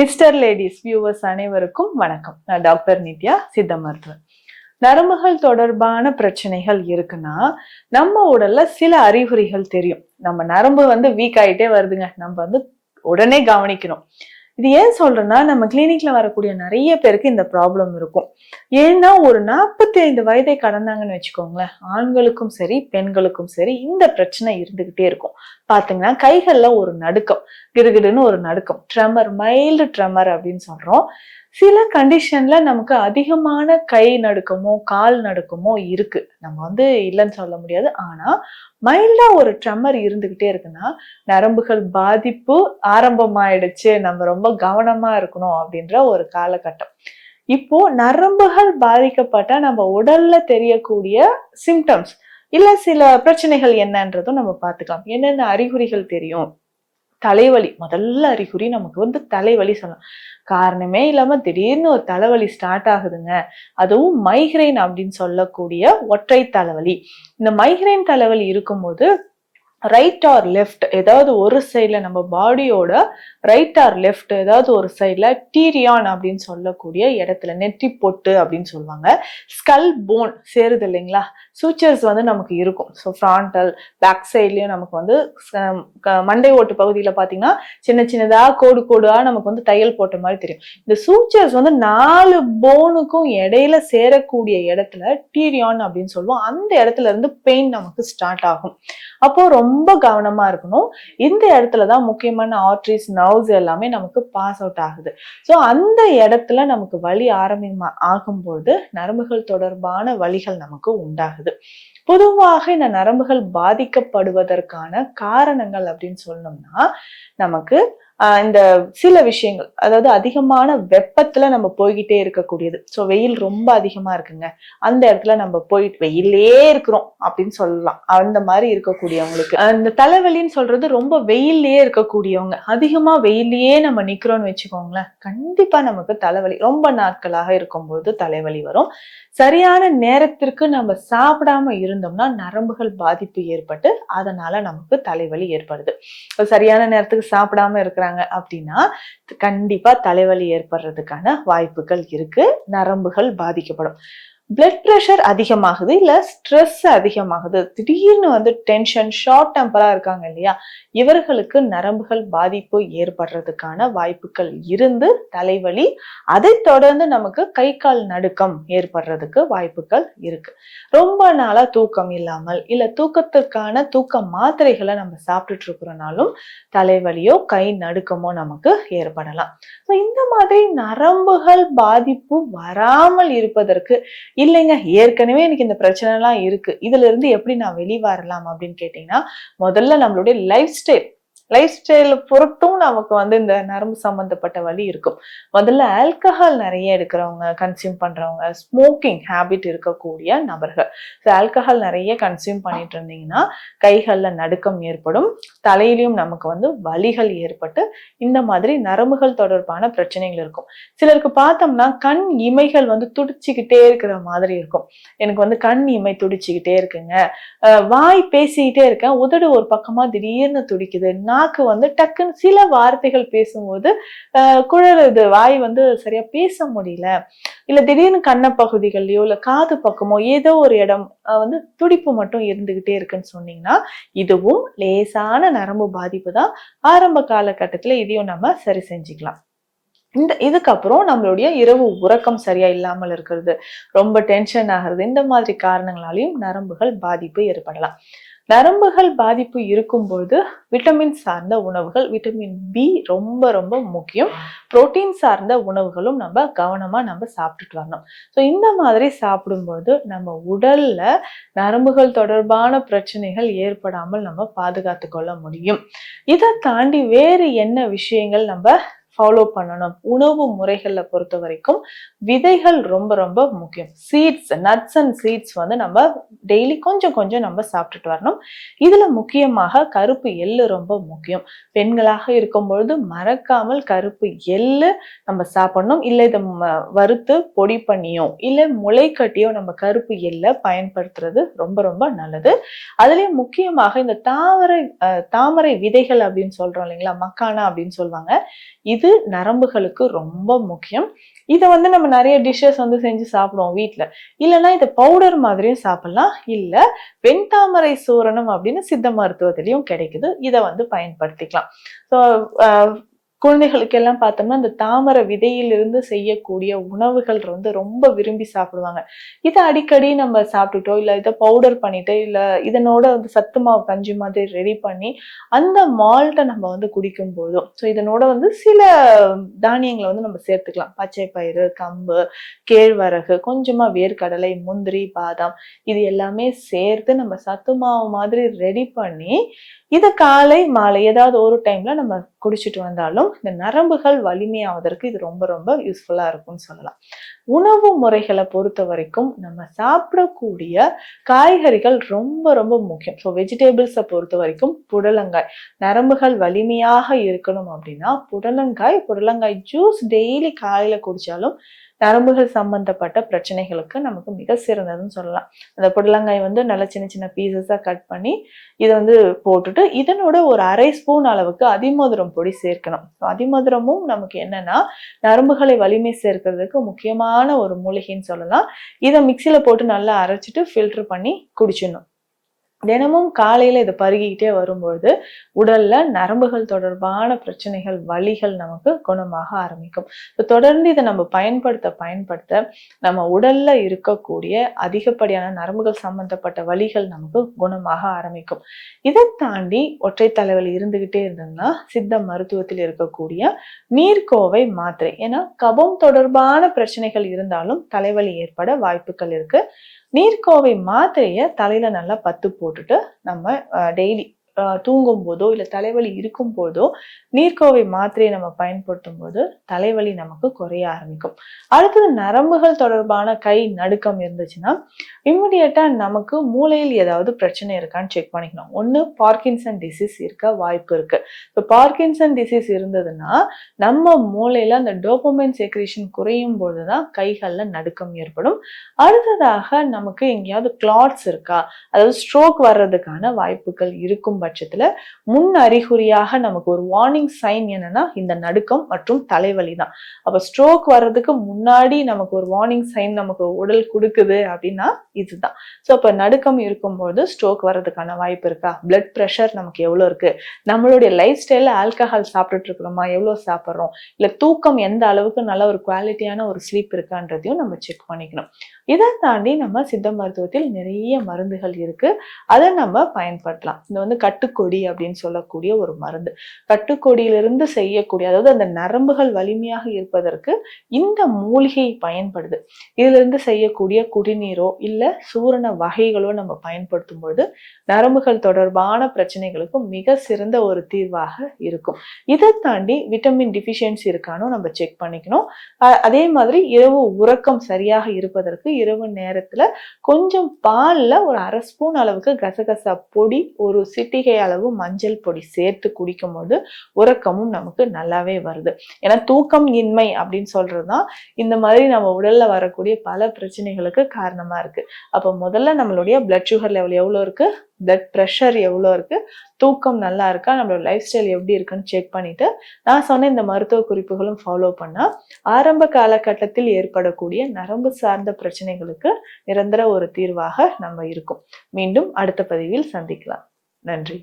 Mister ladies viewers அனைவருக்கும் வணக்கம். நான் டாக்டர் நித்யா, சித்த மருத்துவர். நரம்புகள் தொடர்பான பிரச்சனைகள் இருக்குன்னா நம்ம உடல்ல சில அறிகுறிகள் தெரியும். நம்ம நரம்பு வீக் ஆயிட்டே வருதுங்க, நம்ம உடனே கவனிக்கணும். இது ஏன் சொல்றேன்னா, நம்ம கிளினிக்ல வரக்கூடிய நிறைய பேருக்கு இந்த ப்ராப்ளம் இருக்கும். ஏன்னா ஒரு 45 வயதை கடந்தாங்கன்னு வச்சுக்கோங்களேன், ஆண்களுக்கும் சரி பெண்களுக்கும் சரி இந்த பிரச்சனை இருந்துகிட்டே இருக்கும். பாத்தீங்கன்னா கைகள்ல ஒரு நடுக்கம், கிடுகிடுன்னு ஒரு நடுக்கம், ட்ரெமர், மைல்டு ட்ரெமர் அப்படின்னு சொல்றோம். சில கண்டிஷன்ல நமக்கு அதிகமான கை நடுக்கமோ கால் நடுக்கமோ இருக்கு. நம்ம இல்லைன்னு சொல்ல முடியாது. ஆனா மைல்டா ஒரு ட்ரெமர் இருந்துகிட்டே இருக்குன்னா நரம்புகள் பாதிப்பு ஆரம்பமாயிடுச்சு, நம்ம ரொம்ப கவனமா இருக்கணும் அப்படின்ற ஒரு காலகட்டம். இப்போ நரம்புகள் பாதிக்கப்பட்டா நம்ம உடல்ல தெரியக்கூடிய சிம்டம்ஸ் இல்ல சில பிரச்சனைகள் என்னன்றதும் நம்ம பார்த்துக்கலாம். என்னென்ன அறிகுறிகள் தெரியும்? தலைவலி முதல்ல அறிகுறி. நமக்கு தலைவலி சொல்லலாம். காரணமே இல்லாம திடீர்னு ஒரு தலைவலி ஸ்டார்ட் ஆகுதுங்க. அதுவும் மைக்ரைன் அப்படின்னு சொல்லக்கூடிய ஒற்றை தலைவலி. இந்த மைக்ரைன் தலைவலி இருக்கும்போது ரைட் ஆர் லெஃப்ட் ஏதாவது ஒரு சைட்ல, நம்ம பாடியோட ரைட் ஆர் லெஃப்ட் ஏதாவது ஒரு சைட்ல டீரியான் அப்படின்னு சொல்லக்கூடிய இடத்துல, நெற்றி பொட்டு அப்படின்னு சொல்லுவாங்க, ஸ்கல் போன் சேருது இல்லைங்களா, சூச்சர்ஸ் நமக்கு இருக்கும். ஸோ ஃப்ராண்டல் பேக் சைட்லயும் நமக்கு மண்டை ஓட்டு பகுதியில பாத்தீங்கன்னா சின்ன சின்னதா கோடு கோடா நமக்கு தையல் போட்ட மாதிரி தெரியும். இந்த சூச்சர்ஸ் 4 போனுக்கும் இடையில சேரக்கூடிய இடத்துல டீரியான் அப்படின்னு சொல்லுவோம். அந்த இடத்துல இருந்து பெயின் நமக்கு ஸ்டார்ட் ஆகும். அப்போ ரொம்ப கவனமா இருக்கணும். இந்த இடத்துலதான் முக்கியமான ஆர்டரிஸ், நர்வ்ஸ் எல்லாமே நமக்கு பாஸ் அவுட் ஆகுது. ஸோ அந்த இடத்துல நமக்கு வலி ஆகும்போது நரம்புகள் தொடர்பான வலிகள் நமக்கு உண்டாகுது. பொதுவாக இந்த நரம்புகள் பாதிக்கப்படுவதற்கான காரணங்கள் அப்படின்னு சொன்னோம்னா, நமக்கு இந்த சில விஷயங்கள், அதாவது அதிகமான வெப்பத்துல நம்ம போய்கிட்டே இருக்கக்கூடியது. ஸோ வெயில் ரொம்ப அதிகமா இருக்குங்க, அந்த இடத்துல நம்ம போயிட்டு வெயிலே இருக்கிறோம் அப்படின்னு சொல்லலாம். அந்த மாதிரி இருக்கக்கூடியவங்களுக்கு இந்த தலைவலின்னு சொல்றது ரொம்ப வெயிலே இருக்கக்கூடியவங்க. அதிகமா வெயிலேயே நம்ம நிக்கிறோம்னு வச்சுக்கோங்களேன், கண்டிப்பா நமக்கு தலைவலி ரொம்ப நாட்களாக இருக்கும்போது தலைவலி வரும். சரியான நேரத்திற்கு நம்ம சாப்பிடாம இருந்தோம்னா நரம்புகள் பாதிப்பு ஏற்பட்டு அதனால நமக்கு தலைவலி ஏற்படுது. சரியான நேரத்துக்கு சாப்பிடாம இருக்கிறாங்க அப்படின்னா கண்டிப்பா தலைவலி ஏற்படுறதுக்கான வாய்ப்புகள் இருக்கு. நரம்புகள் பாதிக்கப்படும். பிளட் பிரஷர் அதிகமாகுது, இல்ல ஸ்ட்ரெஸ் அதிகமாகுது, திடீர்னு டென்ஷன், ஷார்ட் டெம்பரா இருக்காங்க இல்லையா, இவர்களுக்கு நரம்புகள் பாதிப்பு ஏற்படுறதுக்கான வாய்ப்புகள் இருந்து தலைவலி, அதை தொடர்ந்து நமக்கு கை கால் நடுக்கம் ஏற்படுறதுக்கு வாய்ப்புகள் இருக்கு. ரொம்ப நாளா தூக்கம் இல்லாமல் இல்ல தூக்கத்துக்கான தூக்க மாத்திரைகளை நம்ம சாப்பிட்டுட்டு இருக்கிறனாலும் தலைவலியோ கை நடுக்கமோ நமக்கு ஏற்படலாம். இந்த மாதிரி நரம்புகள் பாதிப்பு வராமல் இருப்பதற்கு, இல்லைங்க ஏற்கனவே எனக்கு இந்த பிரச்சனை எல்லாம் இருக்கு, இதுல இருந்து எப்படி நான் வெளிவரலாம் அப்படின்னு கேட்டீங்கன்னா, முதல்ல நம்மளுடைய லைஃப் ஸ்டைல பொறுத்தும் நமக்கு இந்த நரம்பு சம்பந்தப்பட்ட வலி இருக்கும். முதல்ல ஆல்கஹால் நிறைய எடுக்கிறவங்க, கன்சியூம் பண்றவங்க, ஸ்மோக்கிங் ஹேபிட் இருக்கக்கூடிய நபர்கள், ஆல்கஹால் நிறைய கன்சியூம் பண்ணிட்டு இருந்தீங்கன்னா கைகள்ல நடுக்கம் ஏற்படும், தலையிலையும் நமக்கு வலிகள் ஏற்பட்டு இந்த மாதிரி நரம்புகள் தொடர்பான பிரச்சனைகள் இருக்கும். சிலருக்கு பார்த்தோம்னா கண் இமைகள் துடிச்சுக்கிட்டே இருக்கிற மாதிரி இருக்கும். எனக்கு கண் இமை துடிச்சுக்கிட்டே இருக்குங்க, வாய் பேசிக்கிட்டே இருக்கேன், உதடு ஒரு பக்கமா திடீர்னு துடிக்குது, நாக்கு டக்குன்னு சில வார்த்தைகள் பேசும்போது குழலுது, வாய் சரியா பேச முடியல, இல்ல திடீர்னு கண்ண பகுதிகள்லயோ இல்ல காது பக்கமோ ஏதோ ஒரு இடம் துடிப்பு மட்டும் இருந்துகிட்டே இருக்குன்னு சொன்னீங்கன்னா இதுவும் லேசான நரம்பு பாதிப்பு தான். ஆரம்ப காலகட்டத்துல இதையும் நம்ம சரி செஞ்சுக்கலாம். இதுக்கப்புறம் நம்மளுடைய இரவு உறக்கம் சரியா இல்லாமல் இருக்கிறது, ரொம்ப டென்ஷன் ஆகிறது, இந்த மாதிரி காரணங்களாலையும் நரம்புகள் பாதிப்பு ஏற்படலாம். நரம்புகள் பாதிப்பு இருக்கும்போது விட்டமின் சார்ந்த உணவுகள், விட்டமின் பி ரொம்ப ரொம்ப முக்கியம். புரோட்டீன் சார்ந்த உணவுகளும் நம்ம கவனமா சாப்பிட்டுட்டு வரணும். ஸோ இந்த மாதிரி சாப்பிடும்போது நம்ம உடல்ல நரம்புகள் தொடர்பான பிரச்சனைகள் ஏற்படாமல் நம்ம பாதுகாத்து கொள்ள முடியும். இதை தாண்டி வேறு என்ன விஷயங்கள் நம்ம ஃபாலோ பண்ணணும்? உணவு முறைகளை பொறுத்த வரைக்கும் விதைகள் ரொம்ப ரொம்ப முக்கியம். சீட்ஸ், நட்ஸ் அண்ட் சீட்ஸ் நம்ம டெய்லி கொஞ்சம் கொஞ்சம் நம்ம சாப்பிட்டுட்டு வரணும். இதுல முக்கியமாக கருப்பு எள்ளு ரொம்ப முக்கியம். பெண்களாக இருக்கும்பொழுது மறக்காமல் கருப்பு எள்ளு நம்ம சாப்பிடணும். இல்லை இதை வறுத்து பொடி பண்ணியோ இல்லை முளை கட்டியோ நம்ம கருப்பு எள்ளை பயன்படுத்துறது ரொம்ப ரொம்ப நல்லது. அதுலயும் முக்கியமாக இந்த தாமரை விதைகள் அப்படின்னு சொல்றோம் இல்லைங்களா, மக்கானா அப்படின்னு சொல்லுவாங்க, இது நரம்புகளுக்கு ரொம்ப முக்கியம். இதை நம்ம நிறைய டிஷ்ஷஸ் செஞ்சு சாப்பிடுவோம் வீட்டுல. இல்லைன்னா இதை பவுடர் மாதிரியும் சாப்பிடலாம். இல்ல வெண்தாமரை சூரணம் அப்படின்னு சித்த மருத்துவத்திலையும் கிடைக்குது. இதை பயன்படுத்திக்கலாம். ஸோ குழந்தைகளுக்கு எல்லாம் பார்த்தோம்னா இந்த தாமரை விதையிலிருந்து செய்யக்கூடிய உணவுகள் ரொம்ப விரும்பி சாப்பிடுவாங்க. இதை அடிக்கடி நம்ம சாப்பிட்டுட்டோம், இல்ல இதை பவுடர் பண்ணிட்டு, இல்ல இதனோட சத்து மாவு கஞ்சி மாதிரி ரெடி பண்ணி அந்த மால்ட்டை நம்ம குடிக்கும் போதும், ஸோ இதனோட சில தானியங்களை நம்ம சேர்த்துக்கலாம். பச்சை பயிறு, கம்பு, கேழ்வரகு, கொஞ்சமா வேர்க்கடலை, முந்திரி, பாதாம், இது எல்லாமே சேர்த்து நம்ம சத்து மாவு மாதிரி ரெடி பண்ணி இதை காலை மாலை ஏதாவது ஒரு டைம்ல நம்ம குடிச்சிட்டு வந்தாலும் இந்த நரம்புகள் வலிமையாவதற்கு இது ரொம்ப ரொம்ப யூஸ்ஃபுல்லா இருக்கும்னு சொல்லலாம். உணவு முறைகளை பொறுத்த வரைக்கும் நம்ம சாப்பிடக்கூடிய காய்கறிகள் ரொம்ப ரொம்ப முக்கியம். ஸோ வெஜிடபிள்ஸை பொறுத்த வரைக்கும் புடலங்காய், நரம்புகள் வலிமையாக இருக்கணும் அப்படின்னா புடலங்காய் ஜூஸ் டெய்லி காலையில குடிச்சாலும் நரம்புகள் சம்பந்தப்பட்ட பிரச்சனைகளுக்கு நமக்கு மிக சிறந்ததுன்னு சொல்லலாம். அந்த புடலங்காய் நல்ல சின்ன சின்ன பீசஸா கட் பண்ணி இதை போட்டுட்டு இதனோட ஒரு 1/2 ஸ்பூன் அளவுக்கு அதிமதுரம் பொடி சேர்க்கணும். அதிமதுரமும் நமக்கு என்னன்னா நரம்புகளை வலிமை சேர்க்கிறதுக்கு முக்கியமான ஒரு மூலிகைன்னு சொல்லலாம். இதை மிக்சியில போட்டு நல்லா அரைச்சிட்டு ஃபில்டர் பண்ணி குடிச்சிடணும். தினமும் காலையில இதை பருகிக்கிட்டே வரும்பொழுது உடல்ல நரம்புகள் தொடர்பான பிரச்சனைகள், வலிகள் நமக்கு குணமாக ஆரம்பிக்கும். தொடர்ந்து இதை நம்ம பயன்படுத்த நம்ம உடல்ல இருக்கக்கூடிய அதிகப்படியான நரம்புகள் சம்பந்தப்பட்ட வலிகள் நமக்கு குணமாக ஆரம்பிக்கும். இதை தாண்டி ஒற்றை தலைவலி இருந்துகிட்டே இருந்ததுன்னா சித்த மருத்துவத்தில் இருக்கக்கூடிய நீர்க்கோவை மாத்திரை, ஏன்னா கபம் தொடர்பான பிரச்சனைகள் இருந்தாலும் தலைவலி ஏற்பட வாய்ப்புகள் இருக்கு. நீர்க்கோவை மாத்திரையை தலையில நல்லா பத்து போட்டுட்டு நம்ம டெய்லி தூங்கும் போதோ இல்ல தலைவலி இருக்கும் போதோ நீர்க்கோவை மாத்திரையை நம்ம பயன்படுத்தும் போது தலைவலி நமக்கு குறைய ஆரம்பிக்கும். அடுத்தது நரம்புகள் தொடர்பான கை நடுக்கம் இருந்துச்சுன்னா இம்மிடியட்டா நமக்கு மூளையில் ஏதாவது பிரச்சனை இருக்கான்னு செக் பண்ணிக்கணும். ஒண்ணு பார்க்கின்சன் டிசீஸ் இருக்க வாய்ப்பு இருக்கு. இப்போ பார்க்கின்சன் டிசீஸ் இருந்ததுன்னா நம்ம மூளையில அந்த டோபமைன் செக்ரேஷன் குறையும் போதுதான் கைகள்ல நடுக்கம் ஏற்படும். அடுத்ததாக நமக்கு எங்கேயாவது கிளாட்ஸ் இருக்கா, அதாவது ஸ்ட்ரோக் வர்றதுக்கான வாய்ப்புகள் இருக்கும் பட்சத்துல முன் அறிகுறியாக நமக்கு ஒரு வார்னிங் சைன் என்னன்னா இந்த நடுக்கம் மற்றும் தலைவலி தான். அப்ப ஸ்ட்ரோக் வர்றதுக்கு முன்னாடி நமக்கு ஒரு வார்னிங் சைன் நமக்கு உடல் கொடுக்குது அப்படின்னா இதுதான். ஸோ அப்ப நடுக்கம் இருக்கும்போது ஸ்ட்ரோக் வர்றதுக்கான வாய்ப்பு இருக்கா, பிளட் ப்ரெஷர் நமக்கு எவ்வளவு இருக்கு, நம்மளுடைய லைஃப் ஸ்டைல்ல ஆல்கஹால் சாப்பிட்டுட்டு இருக்கிறோமா, எவ்வளவு சாப்பிட்றோம், இல்ல தூக்கம் எந்த அளவுக்கு நல்ல ஒரு குவாலிட்டியான ஒரு ஸ்லீப் இருக்கான்றதையும் நம்ம செக் பண்ணிக்கணும். இதை தாண்டி நம்ம சித்த மருத்துவத்தில் நிறைய மருந்துகள் இருக்கு, அதை நம்ம பயன்படுத்தலாம். இந்த கட்டுக்கொடி அப்படின்னு சொல்லக்கூடிய ஒரு மருந்து, கட்டுக்கொடியிலிருந்து செய்யக்கூடிய, அதாவது அந்த நரம்புகள் வலிமையாக இருப்பதற்கு இந்த மூலிகை பயன்படுது. இதுல இருந்து செய்யக்கூடிய குடிநீரோ இல்ல சூரண வகைகளோ நம்ம பயன்படுத்தும் பொழுது நரம்புகள் தொடர்பான பிரச்சனைகளுக்கு மிக சிறந்த ஒரு தீர்வாக இருக்கும். இதை தாண்டி விட்டமின் டிஃபிஷியன்சி இருக்கானோ நம்ம செக் பண்ணிக்கணும். அதே மாதிரி இரவு உறக்கம் சரியாக இருப்பதற்கு இரவு நேரத்துல கொஞ்சம் பால்ல ஒரு 1/2 ஸ்பூன் அளவுக்கு கசகசா பொடி, ஒரு சிட்டிகை அளவு மஞ்சள் பொடி சேர்த்து குடிக்கும் போது உறக்கமும் நமக்கு நல்லாவே வருது. ஏன்னா தூக்கம் இன்மை அப்படின்னு சொல்றதுதான் இந்த மாதிரி நம்ம உடல்ல வரக்கூடிய பல பிரச்சனைகளுக்கு காரணமா இருக்கு. அப்ப முதல்ல நம்மளுடைய பிளட் சுகர் லெவல் எவ்வளவு இருக்கு, பிளட் ப்ரெஷர் எவ்வளோ இருக்கு, தூக்கம் நல்லா இருக்கா, நம்மளோட லைஃப் ஸ்டைல் எப்படி இருக்குன்னு செக் பண்ணிட்டு நான் சொன்ன இந்த மருத்துவ குறிப்புகளும் ஃபாலோ பண்ணா ஆரம்ப காலகட்டத்தில் ஏற்படக்கூடிய நரம்பு சார்ந்த பிரச்சனைகளுக்கு நிரந்தர ஒரு தீர்வாக நம்ம இருக்கும். மீண்டும் அடுத்த பதிவில் சந்திக்கலாம். நன்றி.